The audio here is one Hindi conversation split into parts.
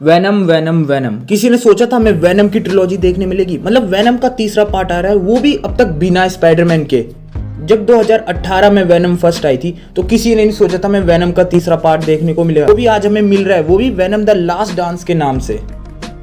वेनम वेनम वेनम, किसी ने सोचा था हमें वेनम की ट्रिलॉजी देखने मिलेगी? मतलब वेनम का तीसरा पार्ट आ रहा है, वो भी अब तक बिना स्पाइडरमैन के। जब 2018 में वेनम फर्स्ट आई थी तो किसी ने नहीं सोचा था हमें वेनम का तीसरा पार्ट देखने को मिलेगा। वो भी आज हमें मिल रहा है, वो भी वेनम द लास्ट डांस के नाम से।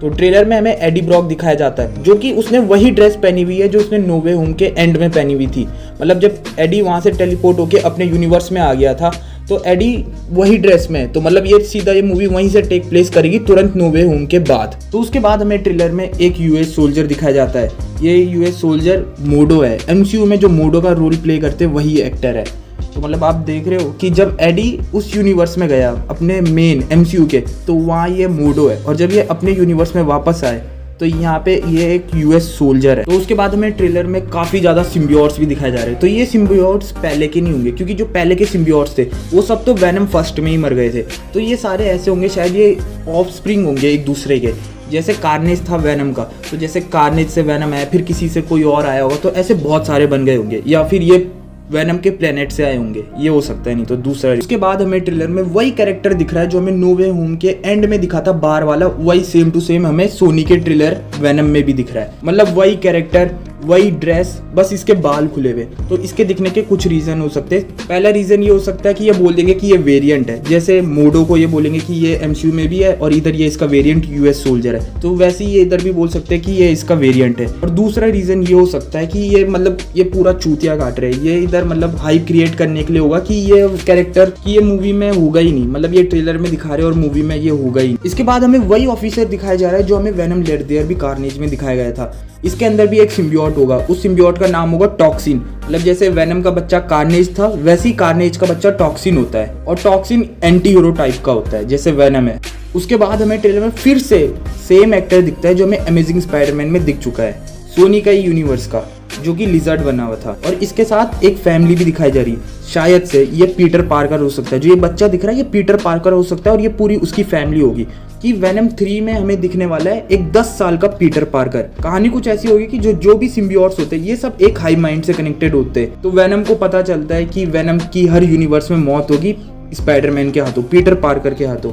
तो ट्रेलर में हमें एडी ब्रॉक दिखाया जाता है, जो कि उसने वही ड्रेस पहनी हुई है जो उसने नो वे होम के एंड में पहनी हुई थी। मतलब जब एडी वहां से टेलीपोर्ट होके अपने यूनिवर्स में आ गया था तो एडी वही ड्रेस में, तो मतलब ये सीधा ये मूवी वहीं से टेक प्लेस करेगी तुरंत नो वे होम के बाद। तो उसके बाद हमें ट्रेलर में एक यूएस सोल्जर दिखाया जाता है। ये यूएस सोल्जर मोडो है। एमसीयू में जो मोडो का रोल प्ले करते वही एक्टर है। तो मतलब आप देख रहे हो कि जब एडी उस यूनिवर्स में गया अपने मेन एमसीयू के, तो वहाँ ये मोडो है, और जब ये अपने यूनिवर्स में वापस आए तो यहाँ पे ये एक यूएस सोल्जर है। तो उसके बाद हमें ट्रेलर में काफ़ी ज़्यादा सिम्बियोट्स भी दिखाए जा रहे हैं। तो ये सिम्बियोट्स पहले के नहीं होंगे, क्योंकि जो पहले के सिम्बियोट्स थे वो सब तो वेनम फर्स्ट में ही मर गए थे। तो ये सारे ऐसे होंगे, शायद ये ऑफ स्प्रिंग होंगे एक दूसरे के। जैसे कार्नेज था वेनम का, तो जैसे कार्नेज से वेनम आया, फिर किसी से कोई और आया होगा, तो ऐसे बहुत सारे बन गए होंगे। या फिर ये वेनम के प्लेनेट से आए होंगे, ये हो सकता है, नहीं तो दूसरा। उसके बाद हमें ट्रेलर में वही कैरेक्टर दिख रहा है जो हमें नो वे होम के एंड में दिखा था, बार वाला, वही सेम टू सेम हमें सोनी के ट्रेलर वेनम में भी दिख रहा है। मतलब वही कैरेक्टर, वही ड्रेस, बस इसके बाल खुले हुए। तो इसके दिखने के कुछ रीजन हो सकते हैं। पहला रीजन ये हो सकता है कि ये बोल देंगे कि ये वेरिएंट है, जैसे मोडो को ये बोलेंगे कि ये एमसीयू में भी है और इधर ये इसका वेरिएंट यूएस सोल्जर है, तो वैसे ही ये इधर भी बोल सकते हैं कि ये इसका वेरिएंट है। और दूसरा रीजन ये हो सकता है कि ये मतलब ये पूरा चूतिया काट रहे हैं, ये इधर मतलब हाइप क्रिएट करने के लिए होगा कि ये कैरेक्टर की ये मूवी में होगा ही नहीं, मतलब ये ट्रेलर में दिखा रहे हैं और मूवी में ये होगा ही। इसके बाद हमें वही ऑफिसर दिखाया जा रहा है जो हमें वेनम लेट देयर भी कार्नेज में दिखाया गया था। इसके अंदर भी एक सिम्बियोट होगा, उस सिम्बियोट का नाम होगा टॉक्सिन। मतलब जैसे वेनम का बच्चा कार्नेज था, वैसे ही कार्नेज का बच्चा टॉक्सिन होता है, और टॉक्सिन एंटी हीरो टाइप का होता है जैसे वेनम है। उसके बाद हमें ट्रेलर में फिर से सेम एक्टर दिखता है जो हमें अमेजिंग स्पाइडरमैन में दिख चुका है, सोनी का ही यूनिवर्स का, जो कि लिजर्ड बना हुआ था। और इसके साथ एक फैमिली भी दिखाई जा रही है, शायद से ये पीटर पार्कर हो सकता है। जो ये बच्चा दिख रहा है ये पीटर पार्कर हो सकता है, और ये पूरी उसकी फैमिली होगी। कि वेनम 3 में हमें दिखने वाला है एक 10 साल का पीटर पार्कर। कहानी कुछ ऐसी होगी कि जो भी सिम्बियोट्स होते हैं ये सब एक हाई माइंड से कनेक्टेड होते हैं। तो वेनम को पता चलता है कि वेनम की हर यूनिवर्स में मौत होगी स्पाइडरमैन के हाथों, पीटर पार्कर के हाथों।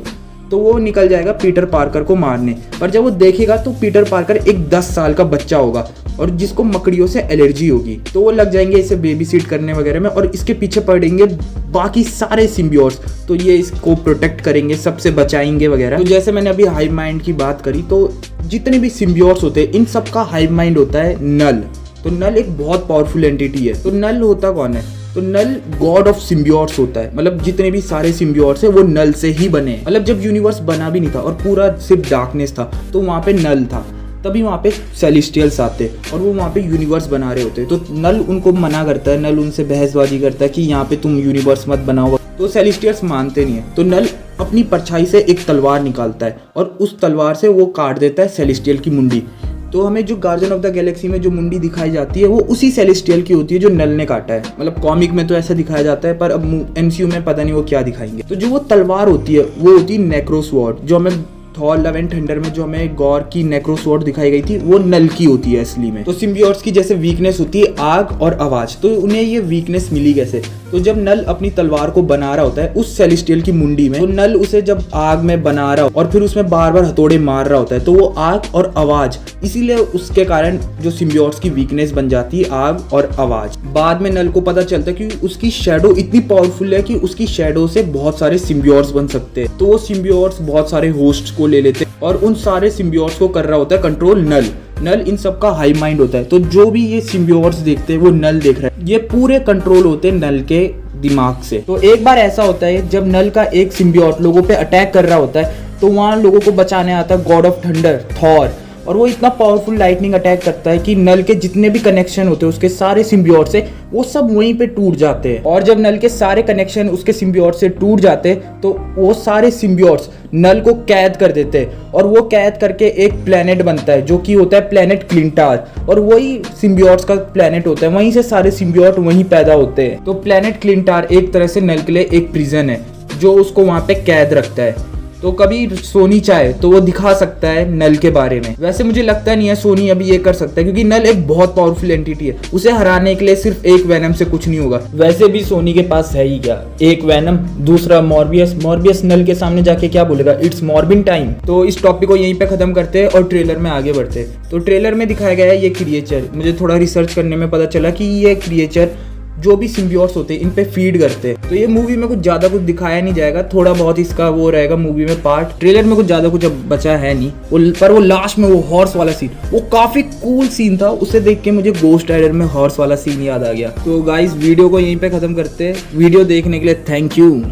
तो वो निकल जाएगा पीटर पार्कर को मारने, पर जब वो देखेगा तो पीटर पार्कर एक 10 साल का बच्चा होगा और जिसको मकड़ियों से एलर्जी होगी। तो वो लग जाएंगे इसे बेबी सीट करने वगैरह में, और इसके पीछे पड़ेंगे बाकी सारे सिम्बियोट्स। तो ये इसको प्रोटेक्ट करेंगे, सबसे बचाएंगे वगैरह। तो जैसे मैंने अभी हाइव माइंड की बात करी, तो जितने भी सिम्बियोट्स होते हैं इन सब का हाइव माइंड होता है नल। तो नल एक बहुत पावरफुल एंटिटी है। तो नल होता कौन है? तो नल गॉड ऑफ सिम्बियोट्स होता है। मतलब जितने भी सारे सिम्बियोट्स है वो नल से ही बने। मतलब जब यूनिवर्स बना भी नहीं था और पूरा सिर्फ डार्कनेस था, तो वहाँ पे नल था, तभी वहाँ पे सेलेस्टियल्स आते और वो वहाँ पे यूनिवर्स बना रहे होते। तो नल उनको मना करता है, नल उनसे बहसबाजी करता है कि यहाँ पे तुम यूनिवर्स मत बनाओ। तो सेलेस्टियल्स मानते नहीं है। तो नल अपनी परछाई से एक तलवार निकालता है और उस तलवार से वो काट देता है सेलेस्टियल की मुंडी। तो हमें जो गार्जियन ऑफ द गैलेक्सी में जो मुंडी दिखाई जाती है वो उसी सेलेस्टियल की होती है जो नल ने काटा है। मतलब कॉमिक में तो ऐसा दिखाया जाता है, पर अब एमसीयू में पता नहीं वो क्या दिखाएंगे। तो जो वो तलवार होती है वो होती है नेक्रोस्वॉर्ड, जो हमें थॉर लव एंड थंडर में जो हमें गॉर की नेक्रोस्वॉर्ड दिखाई गई थी वो नल की होती है असली में। तो सिम्बियोट्स की जैसे वीकनेस होती है आग और आवाज, तो उन्हें ये वीकनेस मिली कैसे? तो जब नल अपनी तलवार को बना रहा होता है उस सेलेस्टियल की मुंडी में, तो नल उसे जब आग में बना रहा और फिर उसमें बार बार हथौड़े मार रहा होता है, तो वो आग और आवाज, इसीलिए उसके कारण जो सिम्बियोट्स की वीकनेस बन जाती है आग और आवाज। बाद में नल को पता चलता है कि उसकी शैडो इतनी पावरफुल है कि उसकी शैडो से बहुत सारे सिम्बियोट्स बन सकते हैं। तो वो सिम्बियोट्स बहुत सारे होस्ट को ले लेते हैं और उन सारे सिम्बियोट्स को कर रहा होता है कंट्रोल नल। नल इन सब का हाई माइंड होता है। तो जो भी ये सिम्बियोट्स देखते हैं वो नल देख रहा है, ये पूरे कंट्रोल होते हैं नल के दिमाग से। तो एक बार ऐसा होता है जब नल का एक सिम्बियोट लोगों पे अटैक कर रहा होता है, तो वहाँ लोगों को बचाने आता है गॉड ऑफ थंडर थॉर, और वो इतना पावरफुल लाइटनिंग अटैक करता है कि नल के जितने भी कनेक्शन होते हैं उसके सारे सिम्बियोट से वो सब वहीं पे टूट जाते हैं। और जब नल के सारे कनेक्शन उसके सिम्बियोट से टूट जाते हैं तो वो सारे सिम्बियोट्स नल को कैद कर देते हैं, और वो कैद करके एक प्लेनेट बनता है जो कि होता है प्लेनेट क्लिंटार, और वही सिम्बियोट्स का प्लेनेट होता है, वहीं से सारे सिम्बियोट वहीं पैदा होते हैं। तो प्लेनेट क्लिंटार एक तरह से नल के लिए एक प्रिजन है जो उसको वहाँ पे कैद रखता है। तो कभी सोनी चाहे तो वो दिखा सकता है नल के बारे में। वैसे मुझे लगता नहीं है सोनी अभी ये कर सकता है, क्योंकि नल एक बहुत पावरफुल एंटिटी है, उसे हराने के लिए सिर्फ एक वेनम से कुछ नहीं होगा। वैसे भी सोनी के पास है ही क्या, एक वेनम, दूसरा मॉर्बियस नल के सामने जाके क्या बोलेगा, इट्स मॉर्बिन टाइम। तो इस टॉपिक को यहीं पे खत्म करते हैं और ट्रेलर में आगे बढ़ते हैं। तो ट्रेलर में दिखाया गया है ये क्रिएचर, मुझे थोड़ा रिसर्च करने में पता चला कि ये क्रिएचर जो भी सिम्बियोट्स होते हैं इन पे फीड करते हैं। तो ये मूवी में कुछ ज्यादा कुछ दिखाया नहीं जाएगा, थोड़ा बहुत इसका वो रहेगा मूवी में पार्ट। ट्रेलर में कुछ ज्यादा कुछ अब बचा है नहीं, पर वो लास्ट में वो हॉर्स वाला सीन, वो काफी कूल सीन था। उसे देख के मुझे गोस्ट राइडर में हॉर्स वाला सीन याद आ गया। तो गाइस वीडियो को यहीं पे खत्म करते हैं। वीडियो देखने के लिए थैंक यू।